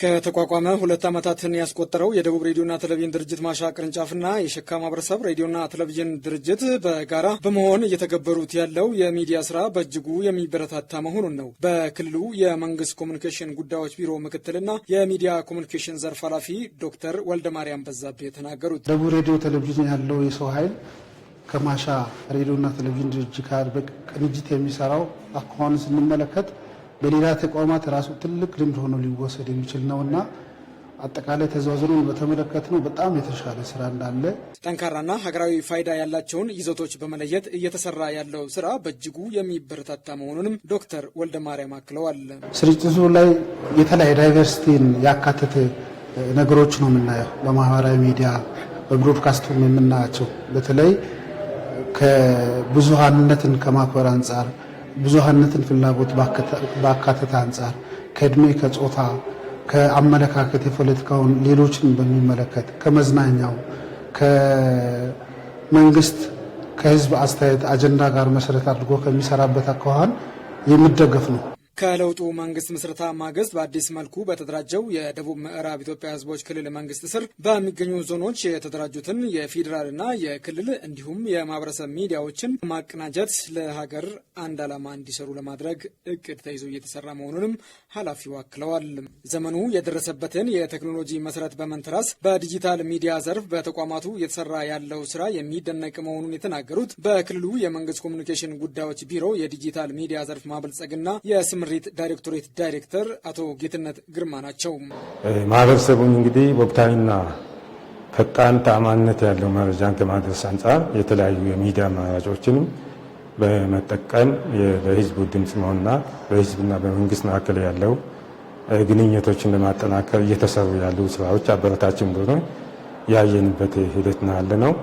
ከተቋቋመ 2 ዓመታትን ያስቆጠረው የደቡብ ሬዲዮና ቴሌቪዥን ድርጅት ማሻ ቅርንጫፍና የሸካ ማህበረሰብ ሬዲዮና ቴሌቪዥን ድርጅት በጋራ በመሆን እየተገበሩት ያለው የሚዲያ ስራ በእጅጉ የሚበረታታ መሆኑን ነው በክልሉ የመንግስት ኮሚኒኬሽን ጉዳዮች ቢሮ ምክትልና የሚዲያ ኮሚኒኬሽን ዘርፍ ኃላፊ ዶክተር ወልደማርያም በዛብህ የተናገሩት። ደቡብ ሬዲዮ ቴሌቪዥን ያለው የሰው ኃይል ከማሻ ሬዲዮና ቴሌቪዥን ድርጅት ጋር በቅንጅት የሚሰራው አኳኋን ስንመለከት በሌላ ተቋማት ራሱ ትልቅ ልምድ ሆኖ ሊወሰድ የሚችል ነውና አጠቃላይ ተዛዝሮን በተመለከተው በጣም የተሻለ ስራ እንዳለ ጠንካራና ሀገራዊ ፋይዳ ያላቸውን ይዘቶች በመለየት እየተሰራ ያለው ስራ በእጅጉ የሚበረታታ መሆኑንም ዶክተር ወልደማርያም አክለዋል። ስርጭቱ ላይ የተለያየ ዳይቨርሲቲን ያካተተ ነገሮች ነው የምናየው። በማህበራዊ ሚዲያ በብሮድካስቱም የምናያቸው በተለይ ከብዙሃንነትን ከማክበር አንጻር ብዙሃንነትን ፍላጎት ባካተተ አንጻር ከእድሜ ከጾታ ከአመለካከት የፖለቲካውን ሌሎችን በሚመለከት ከመዝናኛው ከመንግስት ከህዝብ አስተያየት አጀንዳ ጋር መሰረት አድርጎ ከሚሰራበት አኳኋን የሚደገፍ ነው። ከለውጡ መንግስት ምስረታ ማግስት በአዲስ መልኩ በተደራጀው የደቡብ ምዕራብ ኢትዮጵያ ህዝቦች ክልል መንግስት ስር በሚገኙ ዞኖች የተደራጁትን የፌዴራልና የክልል እንዲሁም የማህበረሰብ ሚዲያዎችን ማቀናጀት ለሀገር አንድ ዓላማ እንዲሰሩ ለማድረግ እቅድ ተይዞ እየተሰራ መሆኑንም ኃላፊው አክለዋል። ዘመኑ የደረሰበትን የቴክኖሎጂ መሰረት በመንተራስ በዲጂታል ሚዲያ ዘርፍ በተቋማቱ እየተሰራ ያለው ስራ የሚደነቅ መሆኑን የተናገሩት በክልሉ የመንግስት ኮሚኒኬሽን ጉዳዮች ቢሮ የዲጂታል ሚዲያ ዘርፍ ማበልጸግና የስምሪት ዳይሬክቶሬት ዳይሬክተር አቶ ጌትነት ግርማ ናቸው። ማህበረሰቡን እንግዲህ ወቅታዊና ፈጣን ተአማኒነት ያለው መረጃን ከማድረስ አንጻር የተለያዩ የሚዲያ አማራጮችንም በመጠቀም ለህዝቡ ድምጽ መሆንና በህዝብና በመንግስት መካከል ያለው ግንኙነቶችን ለማጠናከር እየተሰሩ ያሉ ስራዎች አበረታች እንደሆነ ያየንበት ሂደት ነው።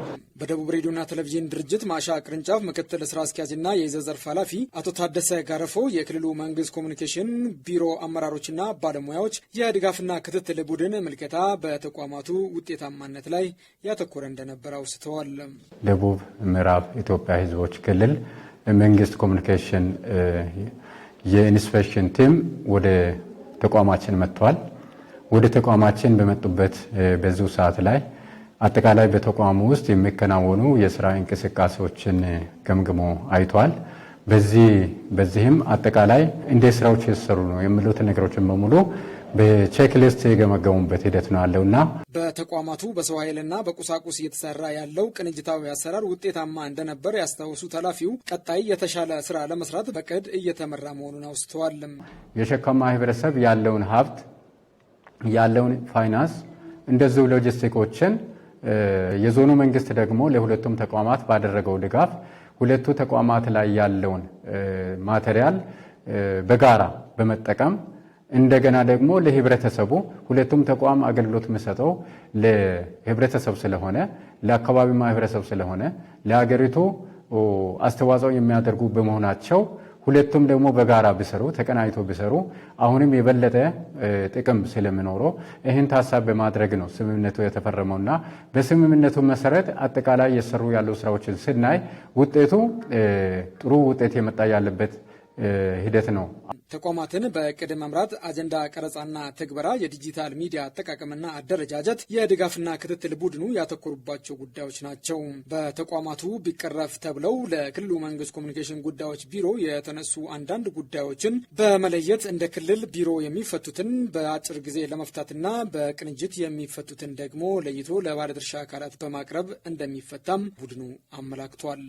በደቡብ ሬዲዮና ቴሌቪዥን ድርጅት ማሻ ቅርንጫፍ ምክትል ስራ አስኪያጅና የይዘት ዘርፍ ኃላፊ አቶ ታደሰ ጋረፎ የክልሉ መንግስት ኮሚኒኬሽን ቢሮ አመራሮችና ባለሙያዎች የድጋፍና ክትትል ቡድን ምልከታ በተቋማቱ ውጤታማነት ላይ ያተኮረ እንደነበር አውስተዋል። ደቡብ ምዕራብ ኢትዮጵያ ህዝቦች ክልል መንግስት ኮሚኒኬሽን የኢንስፔክሽን ቲም ወደ ተቋማችን መጥቷል። ወደ ተቋማችን በመጡበት በዚሁ ሰዓት ላይ አጠቃላይ በተቋሙ ውስጥ የሚከናወኑ የስራ እንቅስቃሴዎችን ገምግሞ አይቷል። በዚህም አጠቃላይ እንደ ስራዎች የተሰሩ ነው የሚሉት ነገሮችን በሙሉ በቼክሊስት የገመገሙበት ሂደት ነው ያለውና በተቋማቱ በሰው ኃይልና በቁሳቁስ እየተሰራ ያለው ቅንጅታዊ አሰራር ውጤታማ እንደነበር ያስታወሱት ኃላፊው ቀጣይ የተሻለ ስራ ለመስራት በቅድ እየተመራ መሆኑን አውስተዋል። የሸካ ማህበረሰብ ያለውን ሀብት ያለውን ፋይናንስ እንደዚሁ ሎጂስቲኮችን የዞኑ መንግስት ደግሞ ለሁለቱም ተቋማት ባደረገው ድጋፍ ሁለቱ ተቋማት ላይ ያለውን ማቴሪያል በጋራ በመጠቀም እንደገና ደግሞ ለህብረተሰቡ ሁለቱም ተቋም አገልግሎት መስጠው ለህብረተሰብ ስለሆነ ለአካባቢ ማህበረሰብ ስለሆነ ለሀገሪቱ አስተዋጽኦ የሚያደርጉ በመሆናቸው ሁለቱም ደግሞ በጋራ ቢሰሩ ተቀናይቶ ቢሰሩ አሁንም የበለጠ ጥቅም ስለሚኖረው ይህን ታሳቢ በማድረግ ነው ስምምነቱ የተፈረመውና በስምምነቱ መሰረት አጠቃላይ የሰሩ ያሉ ስራዎችን ስናይ ውጤቱ ጥሩ ውጤት የመጣ ያለበት ሂደት ነው። ተቋማትን በቅድ መምራት፣ አጀንዳ ቀረጻና ትግበራ፣ የዲጂታል ሚዲያ አጠቃቀምና አደረጃጀት፣ የድጋፍና ክትትል ቡድኑ ያተኮሩባቸው ጉዳዮች ናቸው። በተቋማቱ ቢቀረፍ ተብለው ለክልሉ መንግስት ኮሚኒኬሽን ጉዳዮች ቢሮ የተነሱ አንዳንድ ጉዳዮችን በመለየት እንደ ክልል ቢሮ የሚፈቱትን በአጭር ጊዜ ለመፍታትና በቅንጅት የሚፈቱትን ደግሞ ለይቶ ለባለድርሻ አካላት በማቅረብ እንደሚፈታም ቡድኑ አመላክቷል።